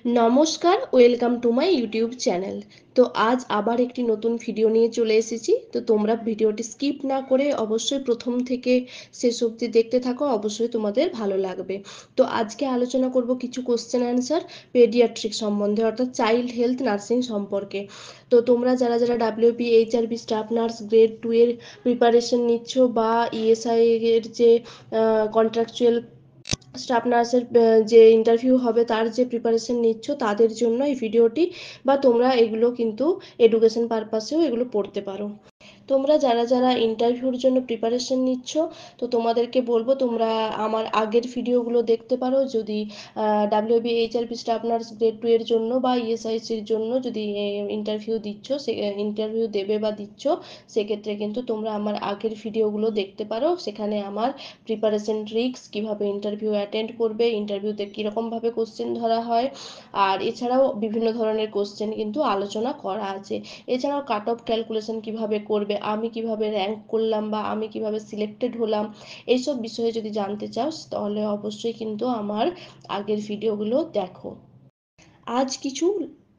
নমস্কার, welcome to my YouTube channel. তো আজ আবার একটি নতুন ভিডিও নিয়ে চলে এসেছি। তো তোমরা ভিডিওটি স্কিপ না করে অবশ্যই প্রথম থেকে শেষ অবধি দেখতে থাকো, অবশ্যই তোমাদের ভালো লাগবে। তো আজকে আলোচনা করব কিছু কোশ্চেন অ্যান্সার পেডিয়াট্রিক সম্বন্ধে, অর্থাৎ চাইল্ড হেলথ নার্সিং সম্পর্কে। তো তোমরা যারা যারা WP HRB staff nurse grade 2 এর প্রিপারেশন নিচ্ছ, বা ইএসআই এর যে কন্ট্রাকচুয়াল স্টাফ নার্সের যে ইন্টারভিউ হবে তার যে প্রিপারেশন নিচ্ছ, তাদের জন্য এই ভিডিওটি। বা তোমরা এগুলো কিন্তু এডুকেশন পারপাসেও এগুলো পড়তে পারো। তোমরা যারা যারা ইন্টারভিউর জন্য প্রিপারেশন নিচ্ছ, তো তোমাদেরকে বলবো তোমরা আমার আগের ভিডিওগুলো দেখতে পারো। যদি WB HRP staff nurse grade 2 এর জন্য বা ইএসআইসির জন্য যদি ইন্টারভিউ দিচ্ছ, সে ইন্টারভিউ দেবে বা দিচ্ছ, সেক্ষেত্রে কিন্তু তোমরা আমার আগের ভিডিওগুলো দেখতে পারো। সেখানে আমার প্রিপারেশন ট্রিক্স, কীভাবে ইন্টারভিউ অ্যাটেন্ড করবে, ইন্টারভিউতে কীরকমভাবে কোশ্চেন ধরা হয়, আর এছাড়াও বিভিন্ন ধরনের কোশ্চেন কিন্তু আলোচনা করা আছে। এছাড়াও কাট অফ ক্যালকুলেশন কীভাবে করবে, আমি কিভাবে র্যাঙ্ক করলাম বা আমি কিভাবে সিলেক্টেড হলাম, এইসব বিষয়ে যদি জানতে চাও তাহলে অবশ্যই কিন্তু আমার আগের ভিডিওগুলো দেখো। আজ কিছু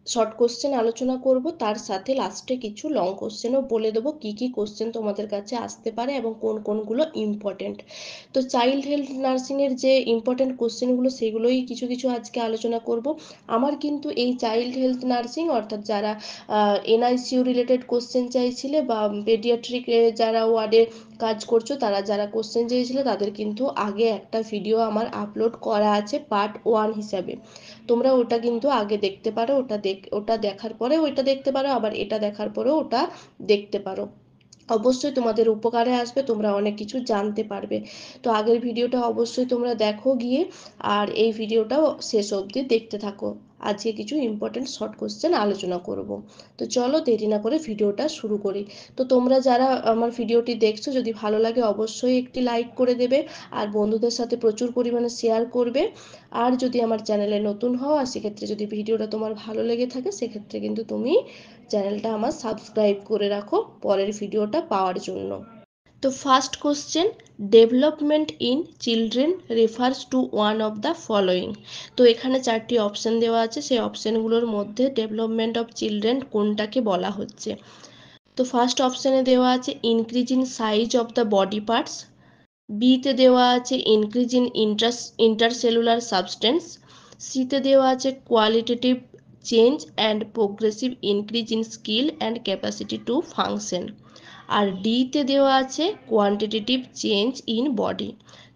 শর্ট কোশ্চেন আলোচনা করব, তার সাথে লাস্টে কিছু লং কোশ্চেনও বলে দেবো কী কী কোশ্চেন তোমাদের কাছে আসতে পারে এবং কোন কোনগুলো ইম্পর্টেন্ট। তো চাইল্ড হেলথ নার্সিংয়ের যে ইম্পর্টেন্ট কোশ্চেনগুলো সেগুলোই কিছু কিছু আজকে আলোচনা করব। আমার কিন্তু এই চাইল্ড হেলথ নার্সিং, অর্থাৎ যারা এনআইসিইউ রিলেটেড কোশ্চেন চাইছিলে বা পেডিয়াট্রিক যারা ওয়ার্ডে কাজ করছো তারা যারা কোশ্চেন চেয়েছিলে, তাদের কিন্তু আগে একটা ভিডিও আমার আপলোড করা আছে পার্ট 1 হিসাবে। তোমরা ওটা কিন্তু আগে দেখতে পারো, ওটা দেখার পরে ওইটা দেখতে পারো, আবার এটা দেখার পরেও ওটা দেখতে পারো। অবশ্যই তোমাদের উপকারে আসবে, তোমরা অনেক কিছু জানতে পারবে। তো আগের ভিডিওটা অবশ্যই তোমরা দেখো গিয়ে, আর এই ভিডিওটাও শেষ অবধি দেখতে থাকো। আজকে কিছু ইম্পর্টেন্ট শর্ট কোশ্চেন আলোচনা করব। তো চলো দেরি না করে ভিডিওটা শুরু করি। তো তোমরা যারা আমার ভিডিওটি দেখছো, যদি ভালো লাগে অবশ্যই একটি লাইক করে দেবে, আর বন্ধুদের সাথে প্রচুর পরিমাণে শেয়ার করবে। আর যদি আমার চ্যানেলে নতুন হও, আর সেক্ষেত্রে যদি ভিডিওটা তোমার ভালো লেগে থাকে, সেক্ষেত্রে কিন্তু তুমি চ্যানেলটা আমার সাবস্ক্রাইব করে রাখো পরের ভিডিওটা পাওয়ার জন্য। তো first question, development in children refers to one of the following. তো এখানে চারটি অপশন দেওয়া আছে, সেই অপশনগুলোর মধ্যে ডেভেলপমেন্ট অফ চিলড্রেন কোনটাকে বলা হচ্ছে। তো ফার্স্ট অপশানে দেওয়া আছে increase in size of the body parts, বিতে দেওয়া আছে ইনক্রিজ ইন ইন্টারসেলুলার সাবস্টেন্স, সিতে দেওয়া আছে qualitative change and progressive increase in skill and capacity to function, আর ডিতে দেওয়া আছে কোয়ান্টিটেটিভ চেঞ্জ ইন বডি।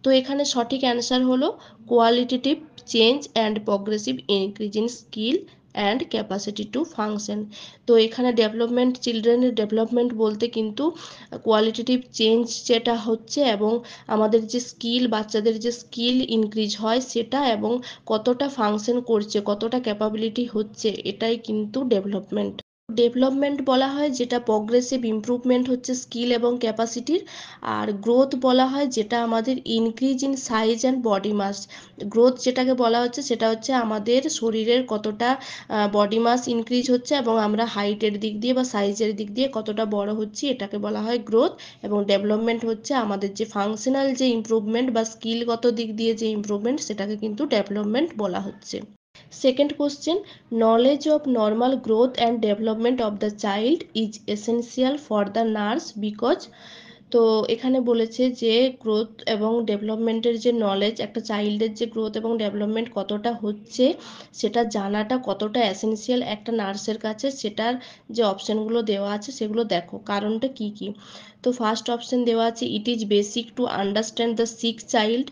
তো এখানে সঠিক অ্যান্সার হলো qualitative change and progressive increase in skill and capacity to function. তো এখানে ডেভেলপমেন্ট, চিলড্রেনের ডেভেলপমেন্ট বলতে কিন্তু কোয়ালিটেটিভ চেঞ্জ যেটা হচ্ছে, এবং আমাদের যে স্কিল, বাচ্চাদের যে স্কিল ইনক্রিজ হয় সেটা, এবং কতটা ফাংশন করছে, কতটা ক্যাপাবিলিটি হচ্ছে, এটাই কিন্তু ডেভেলপমেন্ট। ডেভেলপমেন্ট বলা হয় যেটা প্রগ্রেসিভ ইমপ্রুভমেন্ট হচ্ছে স্কিল এবং ক্যাপাসিটির। আর গ্রোথ বলা হয় যেটা আমাদের increase in size and body mass. Growth যেটাকে বলা হচ্ছে সেটা হচ্ছে আমাদের শরীরের কতটা বডি মাস ইনক্রিজ হচ্ছে, এবং আমরা হাইটের দিক দিয়ে বা সাইজের দিক দিয়ে কতটা বড় হচ্ছি, এটাকে বলা হয় গ্রোথ। এবং ডেভেলপমেন্ট হচ্ছে আমাদের যে ফাংশনাল যে ইমপ্রুভমেন্ট বা স্কিলগত দিক দিয়ে যে ইমপ্রুভমেন্ট, সেটাকে কিন্তু ডেভেলপমেন্ট বলা হচ্ছে। Second question, knowledge of normal growth and development of the child is essential for the nurse because. তো এখানে বলেছে যে গ্রোথ এবং ডেভেলপমেন্টের যে নলেজ, একটা চাইল্ডের যে গ্রোথ এবং ডেভেলপমেন্ট কতটা হচ্ছে সেটা জানাটা কতটা এসেন্সিয়াল একটা নার্সের কাছে, সেটার যে অপশানগুলো দেওয়া আছে সেগুলো দেখো কারণটা কি কি। তো ফার্স্ট অপশান দেওয়া আছে it is basic to understand the sick child,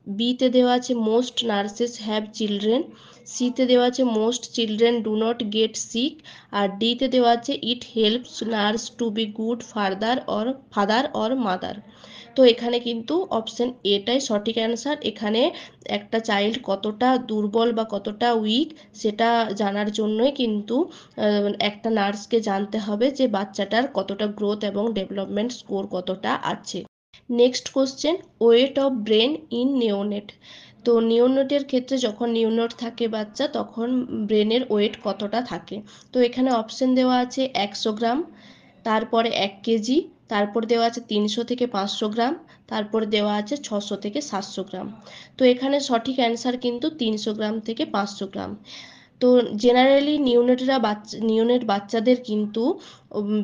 বিতে দেওয়া আছে মোস্ট নার্সেস হ্যাভ চিলড্রেন, সিতে দেওয়া আছে most children do not get sick, আর ডিতে দেওয়া আছে it helps nurse to be good father or mother. তো এখানে কিন্তু অপশন এটাই সঠিক অ্যান্সার। এখানে একটা চাইল্ড কতটা দুর্বল বা কতটা উইক সেটা জানার জন্যই কিন্তু একটা নার্সকে জানতে হবে যে বাচ্চাটার কতটা গ্রোথ এবং ডেভেলপমেন্ট স্কোর কতটা আছে। Next question, weight of brain in neonate. তো নিওনেটের ক্ষেত্রে যখন নিওনেট থাকে বাচ্চা, তখন ব্রেনের ওয়েট কতটা থাকে। তো এখানে অপশন দেওয়া আছে 100 গ্রাম, তারপরে 1 কেজি, তারপর দেওয়া আছে 300 থেকে 500 গ্রাম, তারপর দেওয়া আছে 600 থেকে 700 গ্রাম। তো এখানে সঠিক অ্যান্সার কিন্তু 300 গ্রাম থেকে 500 গ্রাম। তো জেনারেলি নিওনেট বাচ্চাদের কিন্তু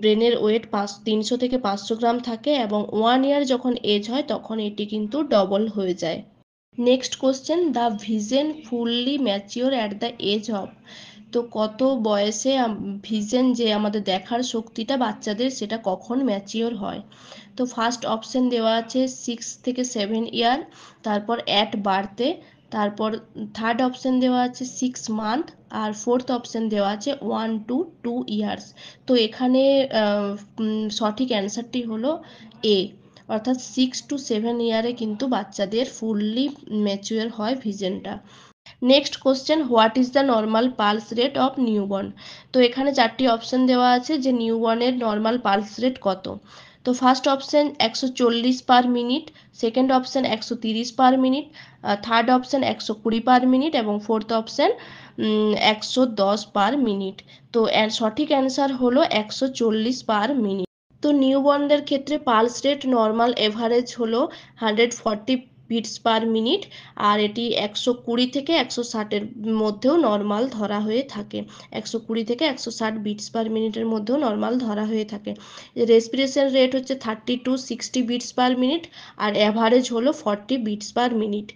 ব্রেনের ওয়েট 300 থেকে 500 গ্রাম থাকে এবং 1 ইয়ার যখন এজ হয় তখন এটি কিন্তু ডবল হয়ে যায়। Next question, the vision fully mature at the age of. তো কত বয়সে ভিশন যে আমাদের দেখার শক্তিটা বাচ্চাদের সেটা কখন ম্যাচিওর হয়? তো ফার্স্ট অপশন দেওয়া আছে 6 থেকে 7 ইয়ার, তারপর অ্যাট বার্থে, তারপর থার্ড অপশন দেওয়া আছে 6 মান্থ, আর ফোর্থ অপশন দেওয়া আছে 1 to 2 ইয়ার্স। তো এখানে সঠিক অ্যান্সারটি হলো এ, অর্থাৎ 6 to 7 ইয়ারে কিন্তু বাচ্চাদের ফুললি ম্যাচিওর হয় ভিশনটা। Next question, what is the normal pulse rate of newborn. তো এখানে 4টি অপশন দেওয়া আছে যে নিউবর্নের নর্মাল পালস রেট কত। তো first option 140 per minute, second option 130 per minute, third option 120 per minute এবং ফোর্থ অপশন 110 পার মিনিট। তো সঠিক অ্যান্সার হলো 140 পার মিনিট। তো নিউবর্নদের ক্ষেত্রে পালস রেট নর্মাল এভারেজ হলো 140 বিটস পার মিনিট, আর এটি 120 থেকে 160-এর মধ্যেও নর্মাল ধরা হয়ে থাকে। 120 থেকে 160 বিটস পার মিনিটের মধ্যেও নর্মাল ধরা হয়ে থাকে। রেসপিরেশন রেট হচ্ছে 30 to 60 বিটস পার মিনিট, আর অ্যাভারেজ হলো 40 বিটস পার মিনিট।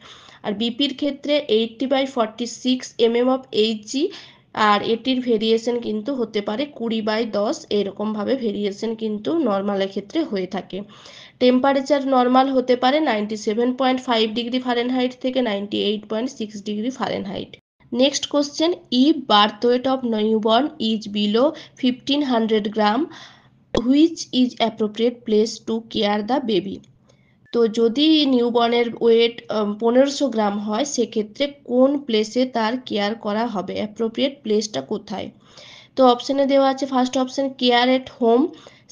আর বিপির ক্ষেত্রে 80/46 mm অফ এইচজি, আর এটির ভেরিয়েশন কিন্তু হতে পারে 20/10, এরকমভাবে ভেরিয়েশন কিন্তু নর্মালের ক্ষেত্রে হয়ে থাকে। টেম্পারেচার নর্মাল হতে পারে 97.5 ডিগ্রি ফারেনহাইট থেকে 98.6 degree Fahrenheit. Next question, if birth weight of newborn is below 1500 gram, which is appropriate place to care the baby. তো যদি নিউবর্নের ওয়েট 1500 গ্রাম হয় সেক্ষেত্রে কোন প্লেসে তার কেয়ার করা হবে, অ্যাপ্রোপ্রিয়েট প্লেসটা কোথায়? তো অপশানে দেওয়া আছে first option care at home,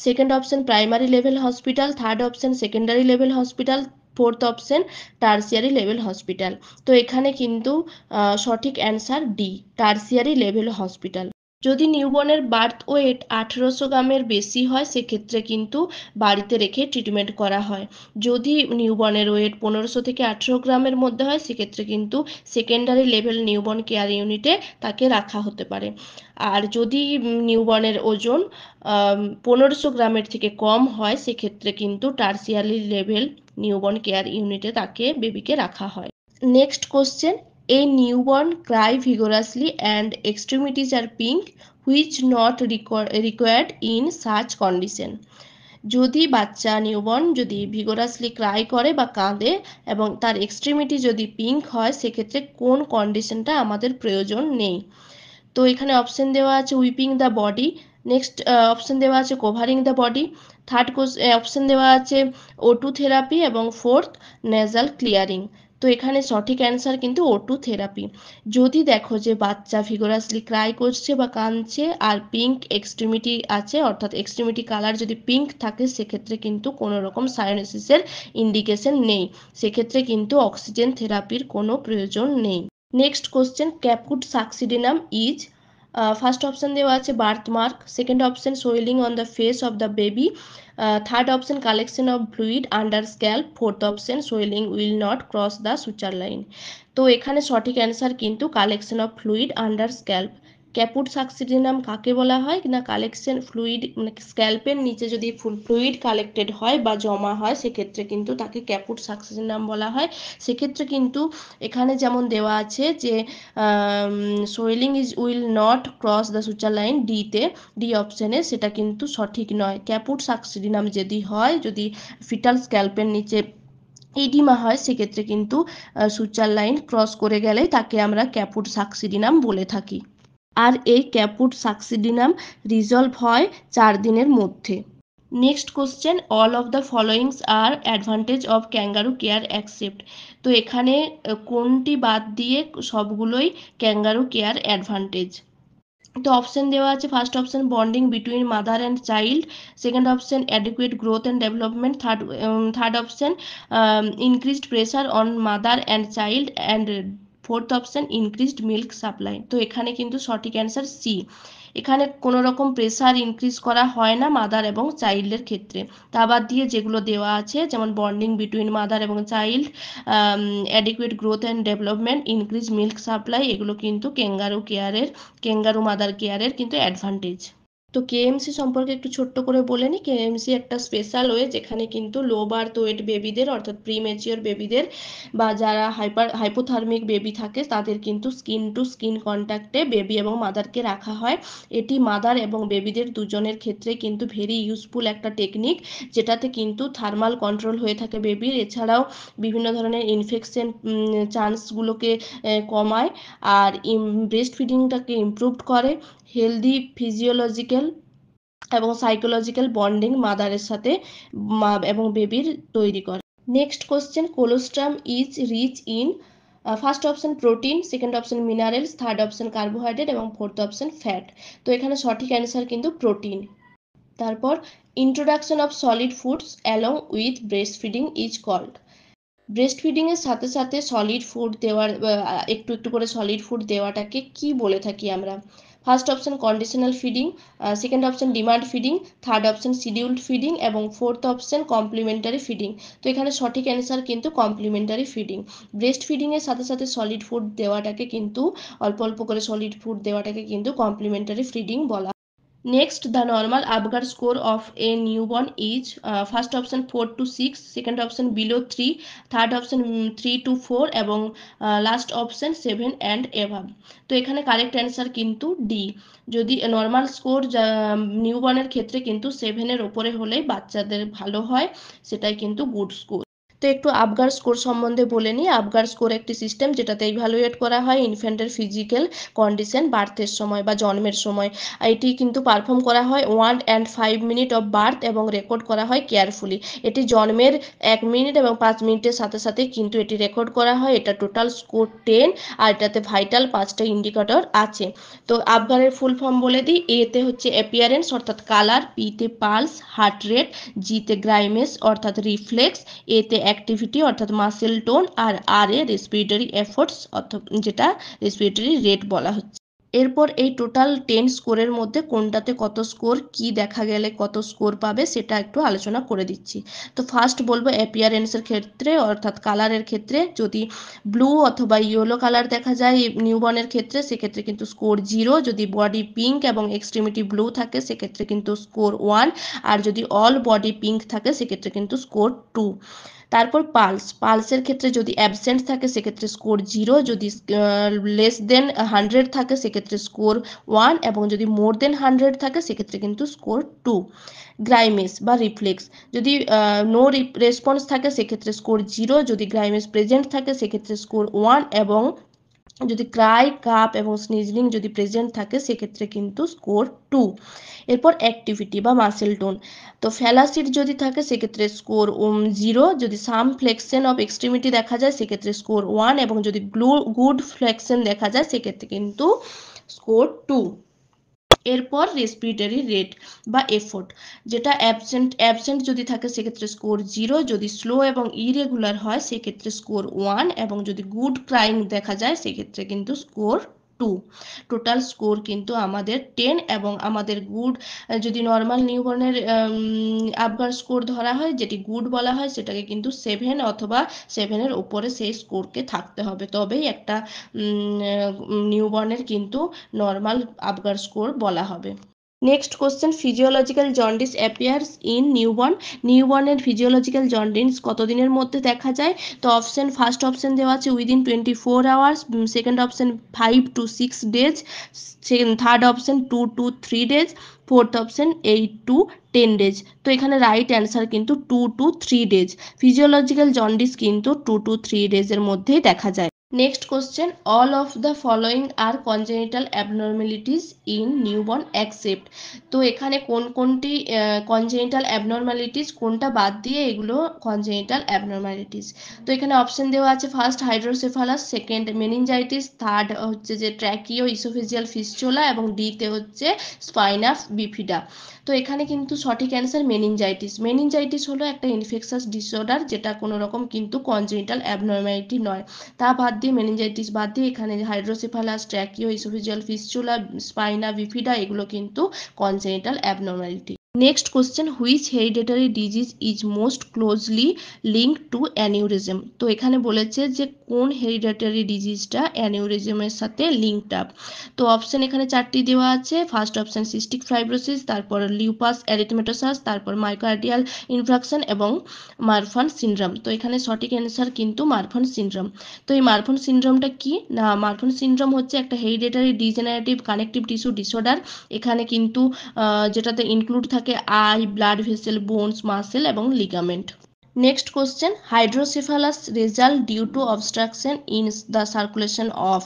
second option primary level hospital, third option secondary level hospital, fourth option tertiary level hospital. তো এখানে কিন্তু সঠিক answer D, tertiary level hospital. যদি নিউবর্নের বার্থ ওয়েট 1800 গ্রামের বেশি হয় সেক্ষেত্রে কিন্তু বাড়িতে রেখে ট্রিটমেন্ট করা হয়। যদি নিউবর্নের ওয়েট 1500 থেকে 18 গ্রামের মধ্যে হয় সেক্ষেত্রে কিন্তু সেকেন্ডারি লেভেল নিউবর্ন কেয়ার ইউনিটে তাকে রাখা হতে পারে। আর যদি নিউবর্নের ওজন 1500 গ্রামের থেকে কম হয় সেক্ষেত্রে কিন্তু টার্সিয়ারি লেভেল নিউবর্ন কেয়ার ইউনিটে তাকে বেবিকে রাখা হয়। Next question, a newborn cry vigorously and extremities are pink, which not required in such condition. যদি বাচ্চা নিউবর্ন যদি ভিগোরাসলি ক্রাই করে বা কাঁদে এবং তার এক্সট্রিমিটি যদি পিঙ্ক হয় সেক্ষেত্রে কোন কন্ডিশনটা আমাদের প্রয়োজন নেই। তো এখানে অপশন দেওয়া আছে wiping the body, next option দেওয়া আছে covering the body, third option দেওয়া আছে O2 থেরাপি এবং ফোর্থ নেজাল ক্লিয়ারিং। তো এখানে সঠিক অ্যান্সার কিন্তু O2 থেরাপি। যদি দেখো যে বাচ্চা ভিগোরাসলি ক্রাই করছে বা কাঁদছে আর পিঙ্ক এক্সট্রিমিটি আছে, অর্থাৎ এক্সট্রিমিটি কালার যদি পিঙ্ক থাকে সেক্ষেত্রে কিন্তু কোনো রকম সাইনোসিসের ইন্ডিকেশন নেই, সেক্ষেত্রে কিন্তু অক্সিজেন থেরাপির কোনো প্রয়োজন নেই। Next question, caput succedaneum is, first option দেওয়া আছে birth mark, second option swelling on the face of the baby, third option collection of fluid under scalp, fourth option swelling will not cross the suture line. তো এখানে সঠিক answer কিন্তু collection of fluid under scalp. Caput succedaneum কাকে বলা হয় না, collection fluid মানে স্ক্যাল্পের নিচে যদি ফ্লুইড কালেক্টেড হয় বা জমা হয় সেক্ষেত্রে কিন্তু তাকে ক্যাপুট সাকসিডিনাম বলা হয়। সেক্ষেত্রে কিন্তু এখানে যেমন দেওয়া আছে যে swelling is will not cross the suture line ডিতে, ডি অপশানে, সেটা কিন্তু সঠিক নয়। ক্যাপুট সাকসিডিনাম যদি হয়, যদি ফিটাল স্ক্যাল্পের নিচে এডিমা হয় সেক্ষেত্রে কিন্তু সুচার লাইন ক্রস করে গেলে তাকে আমরা ক্যাপুট সাকসিডিনাম বলে থাকি। আর এই ক্যাপুট সাকসিডিনাম রিজলভ হয় 4 দিনের মধ্যে। Next question, all of the followings are advantage of kangaroo care except. তো এখানে কোনটি বাদ দিয়ে সবগুলোই ক্যাঙ্গারু কেয়ার অ্যাডভান্টেজ। তো অপশন দেওয়া আছে first option bonding between mother and child, second option adequate growth and development, third option increased pressure on mother and child, and fourth option increased milk supply. তো এখানে কিন্তু সঠিক answer C. এখানে কোনো রকম প্রেসার ইনক্রিজ করা হয় না মাদার এবং চাইল্ডের ক্ষেত্রে। তা বাদ দিয়ে যেগুলো দেওয়া আছে যেমন বন্ডিং বিটুইন মাদার এবং child, adequate growth and development, increase milk supply, এগুলো কিন্তু ক্যাঙ্গারু মাদার কেয়ারের কিন্তু অ্যাডভান্টেজ। তো কেএমসি সম্পর্কে একটু ছোট্ট করে বলে নিই। কেএমসি একটা স্পেশাল ওয়ে যেখানে কিন্তু লো বার্থ ওয়েট বেবিদের অর্থাৎ প্রিমেচিওর বেবিদের বা যারা হাইপোথার্মিক বেবি থাকে তাদের কিন্তু স্কিন টু স্কিন কন্ট্যাক্টে বেবি এবং মাদারকে রাখা হয়। এটি মাদার এবং বেবিদের দুজনের ক্ষেত্রে কিন্তু ভেরি ইউজফুল একটা টেকনিক, যেটাতে কিন্তু থার্মাল কন্ট্রোল হয়ে থাকে বেবির। এছাড়াও বিভিন্ন ধরনের ইনফেকশন চান্সগুলোকে কমায়, আর ব্রেস্ট ফিডিংটাকে ইমপ্রুভ করে, হেলদি ফিজিওলজিক্যাল এবং সাইকোলজিক্যাল বন্ডিং মাদারের সাথে এবং বেবির তৈরি করে। Next question, colostrum is rich in, first option protein, second option minerals, third option carbohydrate এবং ফোর্থ অপশন ফ্যাট। তো এখানে সঠিক অ্যান্সার কিন্তু প্রোটিন। তারপর introduction of solid foods along with breast feeding is called. Breast feeding এর সাথে সাথে solid food দেওয়ার একটু একটু করে সলিড ফুড দেওয়াটাকে কি বলে থাকি আমরা? First option conditional feeding, second option demand feeding, third option scheduled feeding এবং ফোর্থ অপশন কমপ্লিমেন্টারি ফিডিং। তো এখানে সঠিক অ্যান্সার কিন্তু কমপ্লিমেন্টারি ফিডিং। ব্রেস্ট ফিডিং এর সাথে সাথে সলিড ফুড দেওয়াটাকে কিন্তু অল্প অল্প করে সলিড ফুড দেওয়াটাকে কিন্তু কমপ্লিমেন্টারি ফিডিং বলা। Next, the normal Apgar score of a newborn is first option 4 to 6, second option below 3, third option 3 to 4 এবং last option 7 and above। তো এখানে কারেক্ট অ্যান্সার কিন্তু ডি। যদি নর্মাল স্কোর নিউবর্নের ক্ষেত্রে কিন্তু 7-এর ওপরে হলেই বাচ্চাদের ভালো হয়, সেটাই কিন্তু গুড স্কোর। তো একটু আবগার স্কোর সম্বন্ধে বলে নিই। আবগার স্কোর একটি সিস্টেম যেটাতে ইভ্যালুয়েট করা হয় ইনফ্যান্টের ফিজিক্যাল কন্ডিশন বার্থের সময় বা জন্মের সময়। এটি কিন্তু পারফর্ম করা হয় 1 and 5 মিনিট অফ বার্থ এবং রেকর্ড করা হয় কেয়ারফুলি। এটি জন্মের 1 মিনিট এবং 5 মিনিটের সাথে সাথে কিন্তু এটি রেকর্ড করা হয়। এটা টোটাল স্কোর 10, আর এটাতে ভাইটাল 5টা ইন্ডিকেটর আছে। তো আবগারের ফুল ফর্ম বলে দিই। এতে হচ্ছে অ্যাপিয়ারেন্স অর্থাৎ কালার, পিতে পালস হার্ট রেট, জিতে গ্রাইমেস অর্থাৎ রিফ্লেক্স, এতে অ্যাক্টিভিটি অর্থাৎ মাসেল টোন, আর আর এ রেসপিরেটরি এফোর্টস অর্থাৎ যেটা রেসপিরেটরি রেট বলা হচ্ছে। এরপর এই টোটাল 10 স্কোরের মধ্যে কোনটাতে কত স্কোর, কি দেখা গেলে কত স্কোর পাবে সেটা একটু আলোচনা করে দিচ্ছি। তো ফার্স্ট বলবো অ্যাপিয়ারেন্সের ক্ষেত্রে অর্থাৎ কালারের ক্ষেত্রে যদি ব্লু অথবা ইয়েলো কালার দেখা যায় নিউবর্নের ক্ষেত্রে সেক্ষেত্রে কিন্তু স্কোর 0, যদি বডি পিঙ্ক এবং এক্সট্রিমিটি ব্লু থাকে সেক্ষেত্রে কিন্তু স্কোর 1, আর যদি অল বডি পিঙ্ক থাকে সেক্ষেত্রে কিন্তু স্কোর 2। তারপর পালসের ক্ষেত্রে যদি অ্যাবসেন্ট থাকে সেক্ষেত্রে স্কোর 0, যদি লেস দেন 100 থাকে সেক্ষেত্রে স্কোর 1 এবং যদি মোর দেন 100 থাকে সেক্ষেত্রে কিন্তু স্কোর 2। গ্রাইমেস বা রিফ্লেক্স যদি নো রেসপন্স থাকে সেক্ষেত্রে স্কোর 0, যদি গ্রাইমেস প্রেজেন্ট থাকে সেক্ষেত্রে স্কোর 1 এবং যদি ক্রাই কাপ এবং স্নিজলিং যদি প্রেজেন্ট থাকে সেক্ষেত্রে কিন্তু স্কোর 2। এরপর অ্যাক্টিভিটি বা মাসেল টোন, তো ফ্যালাসিড যদি থাকে সেক্ষেত্রে স্কোর 0, যদি সাম ফ্লেক্সন অফ এক্সট্রিমিটি দেখা যায় সেক্ষেত্রে স্কোর 1 এবং যদি গুড ফ্লেক্সন দেখা যায় সেক্ষেত্রে কিন্তু স্কোর 2। এরপর রেসপিরেটরি রেট বা এফোর্ট, যেটা অ্যাবসেন্ট যদি থাকে সেক্ষেত্রে স্কোর 0, যদি স্লো এবং ইরেগুলার হয় সেক্ষেত্রে স্কোর 1 এবং যদি গুড ক্রাইং দেখা যায় সেক্ষেত্রে কিন্তু স্কোর 2। টোটাল স্কোর কিন্তু আমাদের 10 এবং আমাদের গুড যদি নর্মাল নিউবর্নের আবগার স্কোর ধরা হয় যেটি গুড বলা হয় সেটাকে কিন্তু 7 অথবা 7-এর ওপরে সেই স্কোরকে থাকতে হবে, তবেই একটা নিউবর্নের কিন্তু নর্মাল আবগার স্কোর বলা হবে। Next question, physiological jaundice appears in newborn. নিউবর্নের ফিজিওলজিক্যাল জন্ডিস কতদিনের মধ্যে দেখা যায়? তো অপশন ফার্স্ট অপশন দেওয়া আছে within 24 hours, second option 5 to 6 days, third option 2 to 3 days, fourth option 8 to 10 days. তো এখানে রাইট অ্যান্সার কিন্তু 2 to 3 ডেজ। ফিজিওলজিক্যাল জন্ডিস কিন্তু 2 to 3 ডেজের মধ্যেই দেখা যায়। Next question, all of the following R congenital abnormalities in newborn accept. তো এখানে কোনটি কনজেনিটাল অ্যাবনর্মালিটিস, কোনটা বাদ দিয়ে এগুলো কনজেনিটাল অ্যাবনর্মালিটিস। তো এখানে অপশন দেওয়া আছে first hydrocephalus, second meningitis, third হচ্ছে যে ট্র্যাকিও ইসোফেজিয়াল ফিস্চুলা এবং ডিতে হচ্ছে স্পাইনা বিফিডা। তো এখানে কিন্তু সঠিক অ্যান্সার মেনিনজাইটিস। মেনিনজাইটিস হলো একটা ইনফেকশাস ডিসঅর্ডার যেটা কোনো রকম কিন্তু কনজেনিটাল অ্যাবনর্মালিটি নয়। তা বাদ দিয়ে, মেনিনজাইটিস বাদ দিয়ে এখানে হাইড্রোসেফালাস, ট্র্যাকিও ইসোফেজিয়াল ফিস্চুলা, স্পাইনা বিফিডা এগুলো কিন্তু congenital abnormality. Next question, which hereditary disease is most closely linked to aneurysm. তো এখানে বলেছে যে কোন হেরিডিটারি ডিজিজটা অ্যানিউরিজমের সাথে লিঙ্কড আপ। তো অপশন এখানে 4টি দেওয়া আছে। ফার্স্ট অপশন সিস্টিক ফাইব্রোসিস, তারপর লিউপাস এরিথমেটোসাস, তারপর মাইকার্ডিয়াল ইনফ্রাকশন এবং মারফান সিনড্রোম। তো এখানে সঠিক অ্যান্সার কিন্তু মারফান সিনড্রোম। তো এই মারফান সিনড্রোমটা কি না, মারফান সিনড্রোম হচ্ছে একটা hereditary degenerative connective tissue disorder. এখানে কিন্তু যেটাতে ইনক্লুড থাকে eye, blood vessel, bones, muscle এবং ligament. Next question, hydrocephalus result due to obstruction in the circulation of.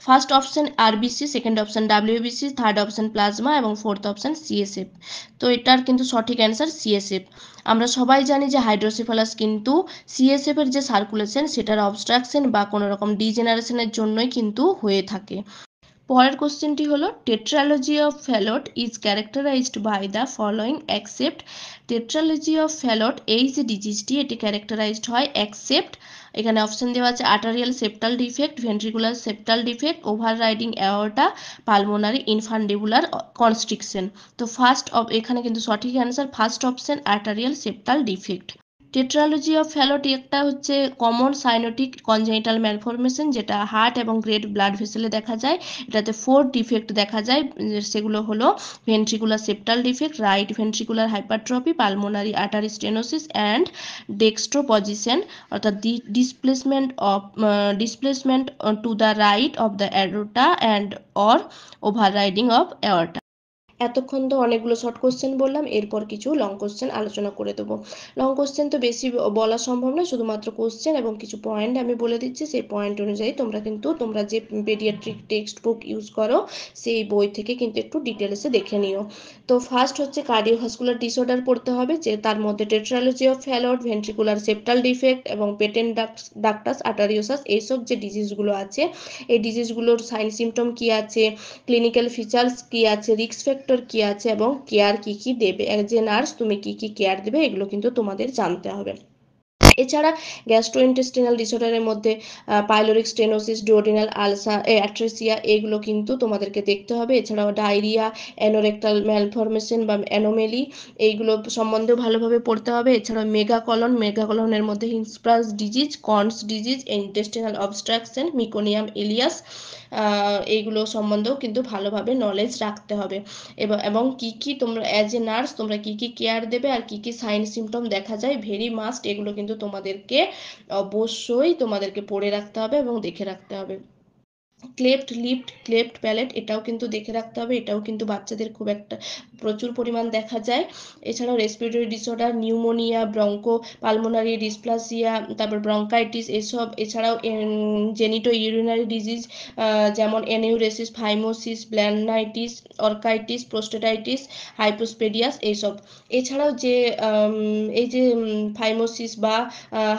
First option RBC, second option WBC, third option plasma এবং fourth option CSF. তো এটার কিন্তু সঠিক অ্যান্সার সিএসএফ। আমরা সবাই জানি যে হাইড্রোসেফালাস কিন্তু সিএসএফ এর যে সার্কুলেশন সেটার অবস্ট্রাকশন বা কোনো রকম ডিজেনারেশনের জন্যই কিন্তু হয়ে থাকে। পরের কোশ্চেনটি হলো, tetralogy of Fallot is characterised by the following except. Tetralogy of Fallot এই যে ডিজিজটি এটি ক্যারেক্টারাইজড হয় অ্যাকসেপ্ট, এখানে অপশন দেওয়া আছে arterial septal defect, ventricular septal defect, overriding aorta, pulmonary infundibular constriction. তো এখানে কিন্তু সঠিক answer first option arterial septal defect. Tetralogy of Fallot একটা হচ্ছে কমন সাইনোটিক কনজেনিটাল ম্যালফরমেশন যেটা হার্ট এবং গ্রেট ব্লাড ভেসেলে দেখা যায়। এটাতে 4 ডিফেক্ট দেখা যায়, সেগুলো হলো ventricular septal defect, right ventricular hypertrophy, pulmonary artery stenosis and dextroposition, অর্থাৎ displacement to the right of the aorta and or overriding of aorta. এতক্ষণ তো অনেকগুলো শর্ট কোশ্চেন বললাম, এরপর কিছু লং কোশ্চেন আলোচনা করে দেবো। লং কোশ্চেন তো বেশি বলা সম্ভব না, শুধুমাত্র কোশ্চেন এবং কিছু পয়েন্ট আমি বলে দিচ্ছি, সেই পয়েন্ট অনুযায়ী তোমরা যে পেডিয়াট্রিক টেক্সট বুক ইউজ করো সেই বই থেকে কিন্তু একটু ডিটেলসে দেখে নিও। তো ফার্স্ট হচ্ছে কার্ডিওভাস্কুলার ডিসঅর্ডার পড়তে হবে, যে তার মধ্যে টেট্রালজি of Fallot, ventricular septal defect এবং পেটেন্ট ডাক্টাস আর্টারিওসাস এইসব যে ডিজিজগুলো আছে এই ডিজিজগুলোর সাইন সিমটম কি আছে, ক্লিনিক্যাল ফিচার্স কি আছে, রিস্ক ফ্যাক্টর কি আছে এবং কেয়ার কি কি দেবে, অ্যাজ এ নার্স তুমি কি কি কেয়ার দেবে এগুলো কিন্তু তোমাদের জানতে হবে। এছাড়া গ্যাস্ট্রোইন্টেস্টিনাল ডিসঅর্ডারের মধ্যে pyloric stenosis, duodenal ulcer, atresia এগুলো কিন্তু তোমাদেরকে দেখতে হবে। এছাড়াও ডায়রিয়া, অ্যানোরেক্টাল ম্যালফরমেশন বা অ্যানোমেলি এইগুলো সম্বন্ধেও ভালোভাবে পড়তে হবে। এছাড়াও মেগাকলনের মধ্যে হিন্সপ্রাস disease, Crohn's disease, intestinal obstruction, meconium ileus এইগুলো সম্বন্ধেও কিন্তু ভালোভাবে নলেজ রাখতে হবে। এবং কি কি তোমরা অ্যাজ এ নার্স তোমরা কি কি কেয়ার দেবে আর কি কি সাইন সিমটম দেখা যায় ভেরি মাস্ট, এগুলো কিন্তু তোমাদেরকে পড়ে রাখতে হবে এবং দেখে রাখতে হবে। ক্লেফট লিপড, ক্লেফট প্যালেট এটাও কিন্তু দেখে রাখতে হবে, এটাও কিন্তু বাচ্চাদের খুব একটা প্রচুর পরিমাণ দেখা যায়। এছাড়াও respiratory disorder, pneumonia, broncho pulmonary dysplasia, তারপর ব্রঙ্কাইটিস এসব, এছাড়াও জেনিটো ইউরিনারি ডিজিজ যেমন এনিউরেসিস, ফাইমোসিস, ব্ল্যান্ডাইটিস, অর্কাইটিস, প্রোস্টেটাইটিস, হাইপোস্পেডিয়াস এইসব। এছাড়াও যে এই যে ফাইমোসিস বা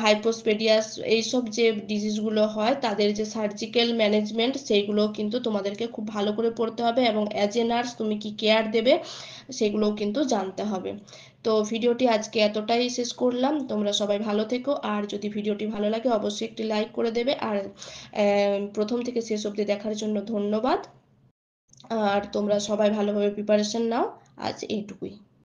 হাইপোস্পেডিয়াস এইসব যে ডিজিজগুলো হয় তাদের যে সার্জিক্যাল ম্যানেজমেন্ট সেইগুলো কিন্তু তোমাদেরকে খুব ভালো করে পড়তে হবে এবং অ্যাজ এ নার্স তুমি কি কেয়ার দেবে সেগুলোও কিন্তু জানতে হবে। তো ভিডিওটি আজকে এতটাই শেষ করলাম, তোমরা সবাই ভালো থেকো, আর যদি ভিডিওটি ভালো লাগে অবশ্যই একটি লাইক করে দেবে, আর প্রথম থেকে শেষ অবধি দেখার জন্য ধন্যবাদ। আর তোমরা সবাই ভালোভাবে প্রিপারেশন নাও, আজ এইটুকুই।